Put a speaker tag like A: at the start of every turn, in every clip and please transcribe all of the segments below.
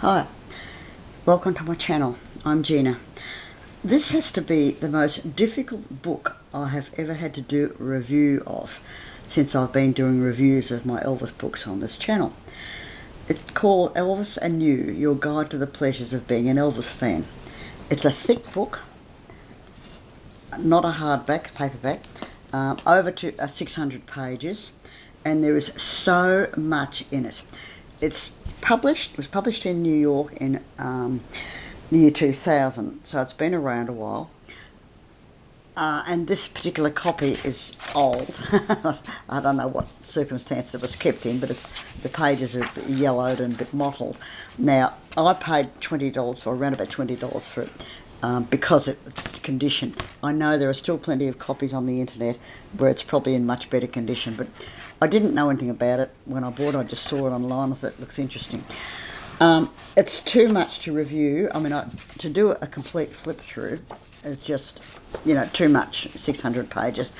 A: Hi, welcome to my channel. I'm Gina. This has to be the most difficult book I have ever had to do a review of since I've been doing reviews of my Elvis books on this channel. It's called Elvis and You, Your Guide to the Pleasures of Being an Elvis Fan. It's a thick book, not a hardback, paperback, over to 600 pages, and there is so much in it. It was published in New York in the year 2000, so it's been around a while. And this particular copy is old. I don't know what circumstance it was kept in, but the pages are yellowed and a bit mottled. Now, I paid $20, or around about $20 for it, because it's condition. I know there are still plenty of copies on the internet where it's probably in much better condition, but I didn't know anything about it when I bought it. I just saw it online. I thought it looks interesting. It's too much to review. I mean, to do a complete flip through is just, too much, 600 pages.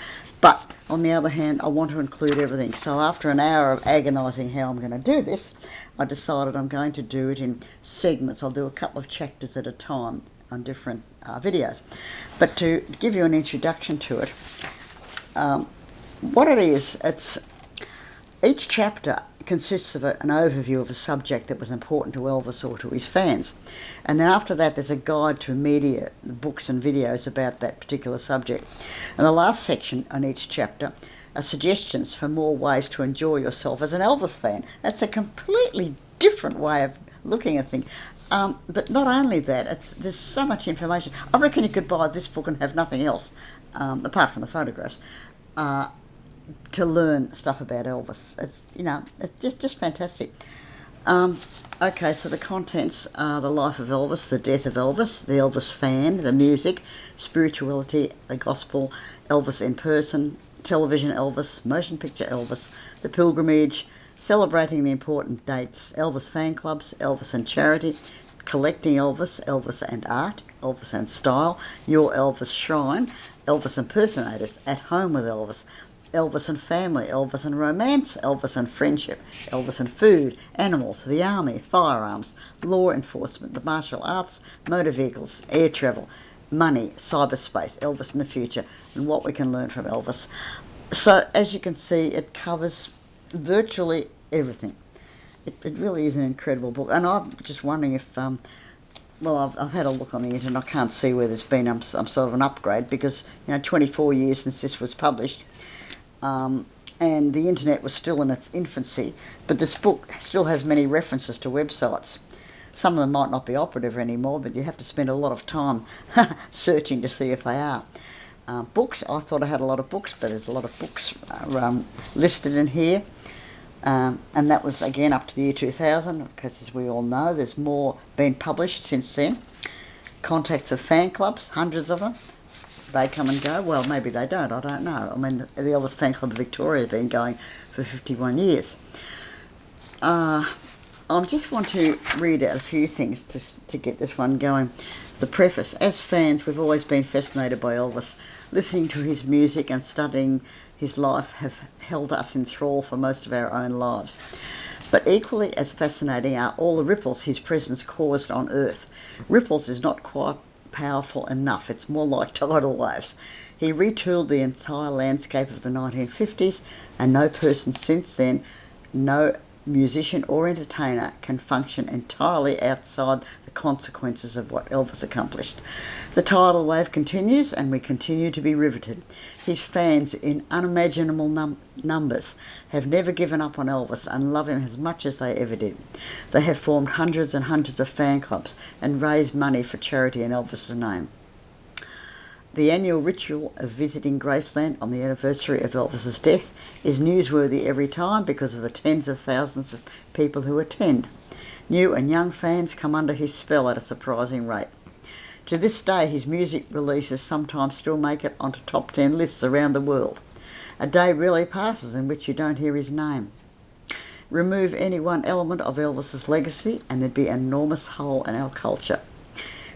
A: But on the other hand, I want to include everything. So after an hour of agonising how I'm going to do this, I decided I'm going to do it in segments. I'll do a couple of chapters at a time on different videos. But to give you an introduction to it, what it is, each chapter consists of an overview of a subject that was important to Elvis or to his fans. And then after that, there's a guide to media, books and videos about that particular subject. And the last section on each chapter are suggestions for more ways to enjoy yourself as an Elvis fan. That's a completely different way of looking at things. But not only that, there's so much information. I reckon you could buy this book and have nothing else, apart from the photographs, to learn stuff about Elvis. It's just fantastic. Okay, so the contents are the life of Elvis, the death of Elvis, the Elvis fan, the music, spirituality, the gospel, Elvis in person, television Elvis, motion picture Elvis, the pilgrimage, celebrating the important dates, Elvis fan clubs, Elvis and charity, collecting Elvis, Elvis and art, Elvis and style, your Elvis shrine, Elvis impersonators, at home with Elvis, Elvis and family, Elvis and romance, Elvis and friendship, Elvis and food, animals, the army, firearms, law enforcement, the martial arts, motor vehicles, air travel, money, cyberspace, Elvis in the future, and what we can learn from Elvis. So as you can see, it covers virtually everything. It really is an incredible book, and I'm just wondering if I've had a look on the internet. I can't see where there's been some sort of an upgrade, because 24 years since this was published, and the internet was still in its infancy, but this book still has many references to websites. Some of them might not be operative anymore, but you have to spend a lot of time searching to see if they are. Books, I thought I had a lot of books, but there's a lot of books listed in here. And that was again up to the year 2000, because as we all know, there's more been published since then. Contacts of fan clubs, hundreds of them. They come and go. Well, maybe they don't, I don't know. I mean, the Elvis Fan Club of Victoria has been going for 51 years. I just want to read out a few things to get this one going. The preface. As fans, we've always been fascinated by Elvis. Listening to his music and studying his life have held us in thrall for most of our own lives. But equally as fascinating are all the ripples his presence caused on Earth. Ripples is not quite powerful enough. It's more like tidal waves. He retooled the entire landscape of the 1950s, and no person since then, no musician or entertainer, can function entirely outside the consequences of what Elvis accomplished. The tidal wave continues, and we continue to be riveted. His fans, in unimaginable numbers, have never given up on Elvis and love him as much as they ever did. They have formed hundreds and hundreds of fan clubs and raised money for charity in Elvis's name. The annual ritual of visiting Graceland on the anniversary of Elvis's death is newsworthy every time because of the tens of thousands of people who attend. New and young fans come under his spell at a surprising rate. To this day, his music releases sometimes still make it onto top 10 lists around the world. A day rarely passes in which you don't hear his name. Remove any one element of Elvis's legacy and there'd be an enormous hole in our culture.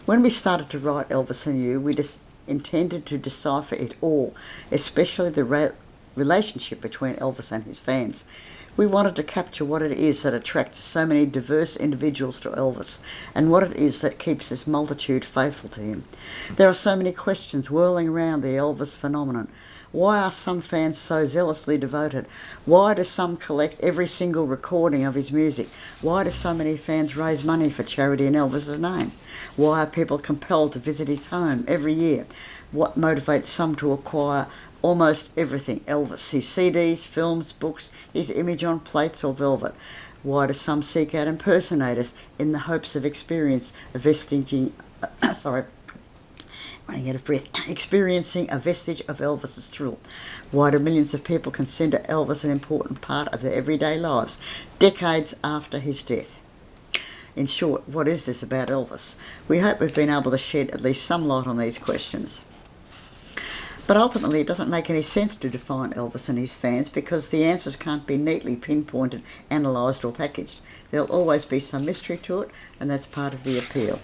A: When we started to write Elvis and You, we just intended to decipher it all, especially the relationship between Elvis and his fans. We wanted to capture what it is that attracts so many diverse individuals to Elvis, and what it is that keeps this multitude faithful to him. There are so many questions whirling around the Elvis phenomenon. Why are some fans so zealously devoted? Why do some collect every single recording of his music? Why do so many fans raise money for charity in Elvis's name? Why are people compelled to visit his home every year? What motivates some to acquire almost everything Elvis, his CDs, films, books, his image on plates or velvet? Why do some seek out impersonators in the hopes of experiencing a vestige of Elvis's thrill? Why do millions of people consider Elvis an important part of their everyday lives, decades after his death? In short, what is this about Elvis? We hope we've been able to shed at least some light on these questions. But ultimately, it doesn't make any sense to define Elvis and his fans, because the answers can't be neatly pinpointed, analysed or packaged. There'll always be some mystery to it, and that's part of the appeal.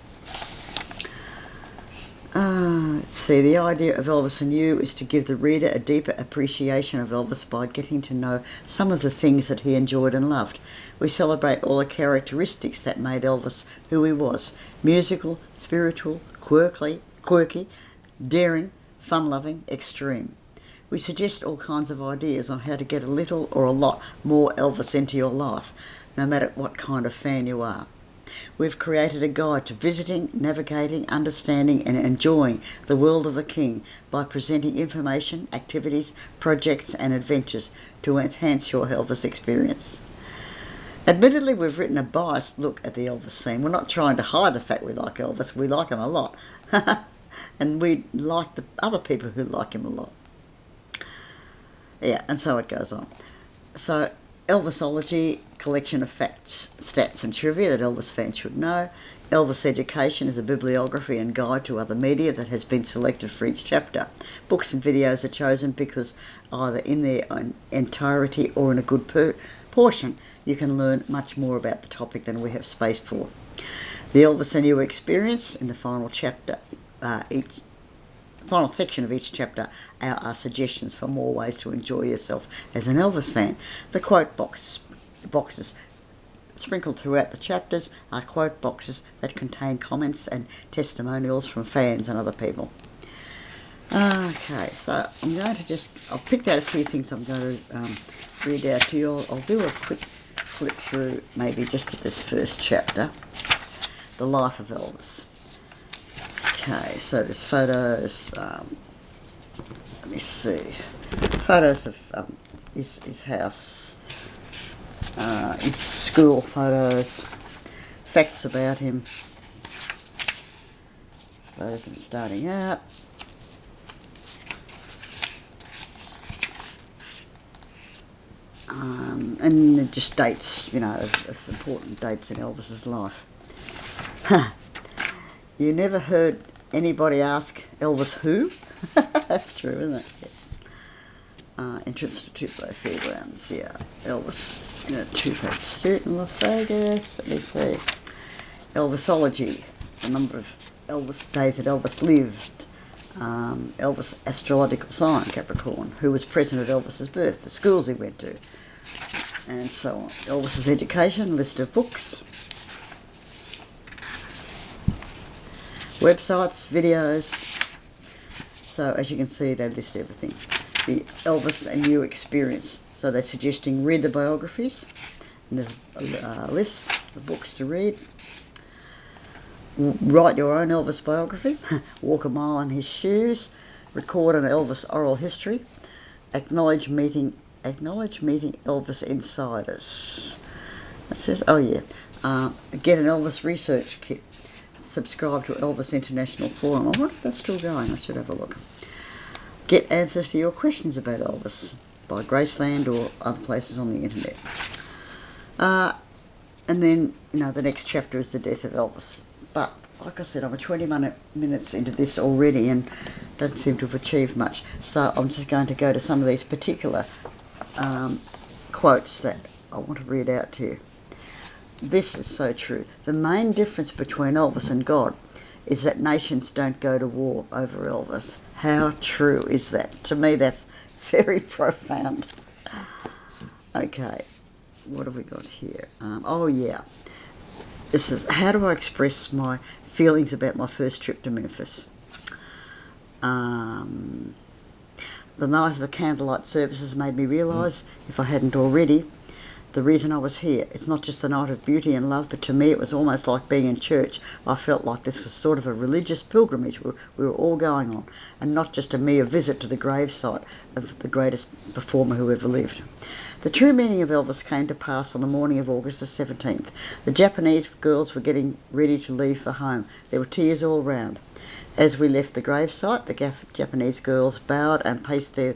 A: Let's see, the idea of Elvis and You is to give the reader a deeper appreciation of Elvis by getting to know some of the things that he enjoyed and loved. We celebrate all the characteristics that made Elvis who he was: musical, spiritual, quirky, daring, fun-loving, extreme. We suggest all kinds of ideas on how to get a little or a lot more Elvis into your life, no matter what kind of fan you are. We've created a guide to visiting, navigating, understanding and enjoying the world of the King by presenting information, activities, projects and adventures to enhance your Elvis experience. Admittedly, we've written a biased look at the Elvis scene. We're not trying to hide the fact we like Elvis. We like him a lot. And we like the other people who like him a lot. Yeah, and so it goes on. So, Elvisology, collection of facts, stats and trivia that Elvis fans should know. Elvis Education is a bibliography and guide to other media that has been selected for each chapter. Books and videos are chosen because either in their entirety or in a good portion you can learn much more about the topic than we have space for. The Elvis and You experience in the final chapter, final section of each chapter are suggestions for more ways to enjoy yourself as an Elvis fan. The quote boxes sprinkled throughout the chapters are quote boxes that contain comments and testimonials from fans and other people. Okay, so I'm going to I've picked out a few things I'm going to read out to you. I'll do a quick flip through maybe just at this first chapter, The Life of Elvis. Okay, so there's photos, let me see, photos of his house, his school photos, facts about him, photos of him starting out, and just dates, of important dates in Elvis's life. You never heard anybody ask Elvis who? That's true, isn't it? Yeah. Entrance to Tupelo Fairgrounds, yeah. Elvis in a two-page suit in Las Vegas. Let me see. Elvisology, the number of Elvis days that Elvis lived. Elvis astrological sign, Capricorn. Who was present at Elvis's birth, the schools he went to, and so on. Elvis's education, list of books, websites, videos. So as you can see, they list everything. The Elvis and You experience. So they're suggesting read the biographies, and there's a list of books to read. Write your own Elvis biography, walk a mile in his shoes, record an Elvis oral history, acknowledge meeting Elvis insiders. That says, oh yeah, get an Elvis research kit, subscribe to Elvis International Forum. I wonder if that's still going. I should have a look. Get answers to your questions about Elvis by Graceland or other places on the internet. And then, the next chapter is the death of Elvis. But, like I said, I'm 20 minutes into this already and don't seem to have achieved much. So I'm just going to go to some of these particular quotes that I want to read out to you. This is so true. The main difference between Elvis and God is that nations don't go to war over Elvis. How true is that? To me, that's very profound. Okay. what have we got here? Oh yeah, this is how do I express my feelings about my first trip to Memphis. The night of the candlelight services made me realise, if I hadn't already, the reason I was here. It's not just a night of beauty and love, but to me it was almost like being in church. I felt like this was sort of a religious pilgrimage we were all going on, and not just a mere visit to the gravesite of the greatest performer who ever lived. The true meaning of Elvis came to pass on the morning of August the 17th. The Japanese girls were getting ready to leave for home. There were tears all round. As we left the gravesite, the Japanese girls bowed and placed their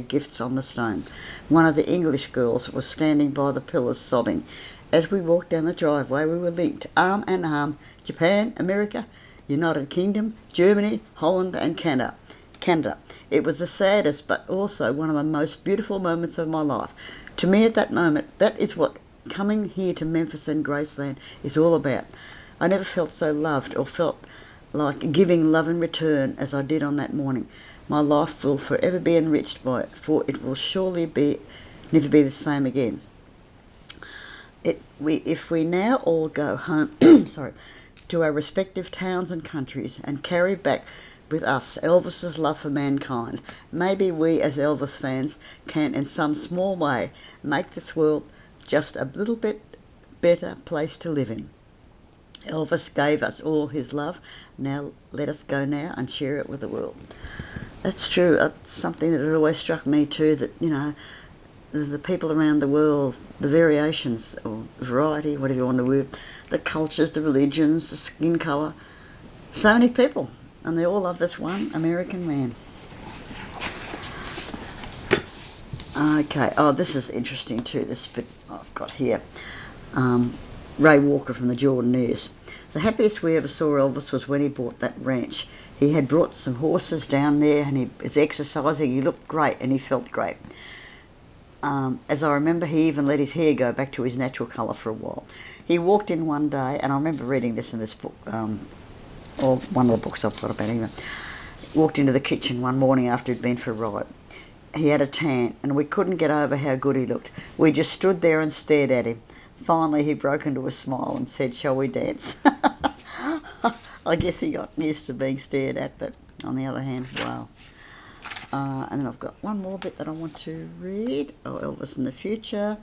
A: gifts on the stone. One of the English girls was standing by the pillars sobbing. As we walked down the driveway, we were linked arm in arm. Japan, America, United Kingdom, Germany, Holland and Canada. It was the saddest but also one of the most beautiful moments of my life. To me at that moment, that is what coming here to Memphis and Graceland is all about. I never felt so loved or felt like giving love in return as I did on that morning. My life will forever be enriched by it, for it will surely never be the same again. If we now all go home to our respective towns and countries and carry back with us Elvis's love for mankind, maybe we as Elvis fans can in some small way make this world just a little bit better place to live in. Elvis gave us all his love. Now let us go now and share it with the world. That's true. It's something that has always struck me too, that, you know, the people around the world, the variations or variety, whatever you want to word, the cultures, the religions, the skin colour, so many people, and they all love this one American man. Okay, oh, this is interesting too, this bit I've got here. Ray Walker from the Jordanaires. The happiest we ever saw Elvis was when he bought that ranch. He had brought some horses down there and he was exercising. He looked great and he felt great. As I remember, he even let his hair go back to his natural colour for a while. He walked in one day, and I remember reading this in this book, or one of the books I've got about him. Walked into the kitchen one morning after he'd been for a ride. He had a tan and we couldn't get over how good he looked. We just stood there and stared at him. Finally, he broke into a smile and said, "Shall we dance?" I guess he got used to being stared at, but on the other hand, wow. And then I've got one more bit that I want to read. Oh, Elvis in the Future.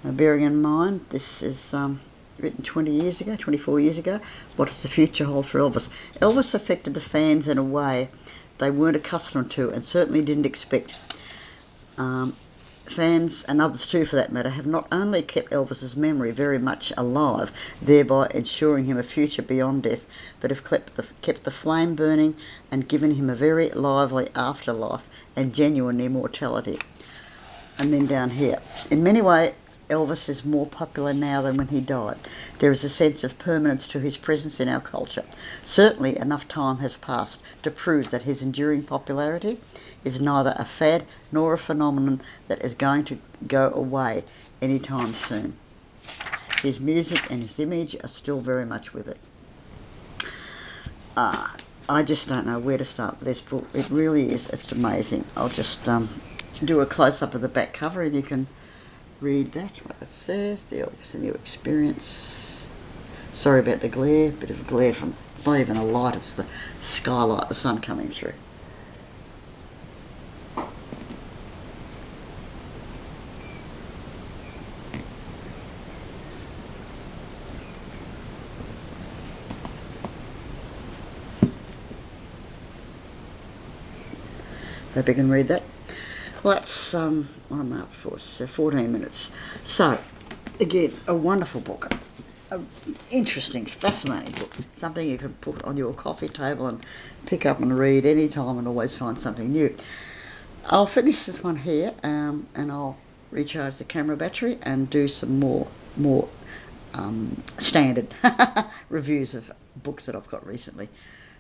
A: Bearing in mind, this is written 24 years ago. What does the future hold for Elvis? Elvis affected the fans in a way they weren't accustomed to and certainly didn't expect. Fans, and others too for that matter, have not only kept Elvis's memory very much alive, thereby ensuring him a future beyond death, but have kept the flame burning and given him a very lively afterlife and genuine immortality. And then down here, in many ways, Elvis is more popular now than when he died. There is a sense of permanence to his presence in our culture. Certainly enough time has passed to prove that his enduring popularity is neither a fad nor a phenomenon that is going to go away anytime soon. His music and his image are still very much with it. I just don't know where to start with this book. It really is, it's amazing. I'll just do a close-up of the back cover and you can read that, what it says. The Elvis, a new experience. Sorry about the glare, bit of a glare from, it's not even a light, it's the skylight, the sun coming through. Hope you can read that. Well, that's what I'm up for, so 14 minutes. So, again, a wonderful book. An interesting, fascinating book. Something you can put on your coffee table and pick up and read any time and always find something new. I'll finish this one here and I'll recharge the camera battery and do some more standard reviews of books that I've got recently.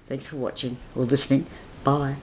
A: Thanks for watching or listening. Bye.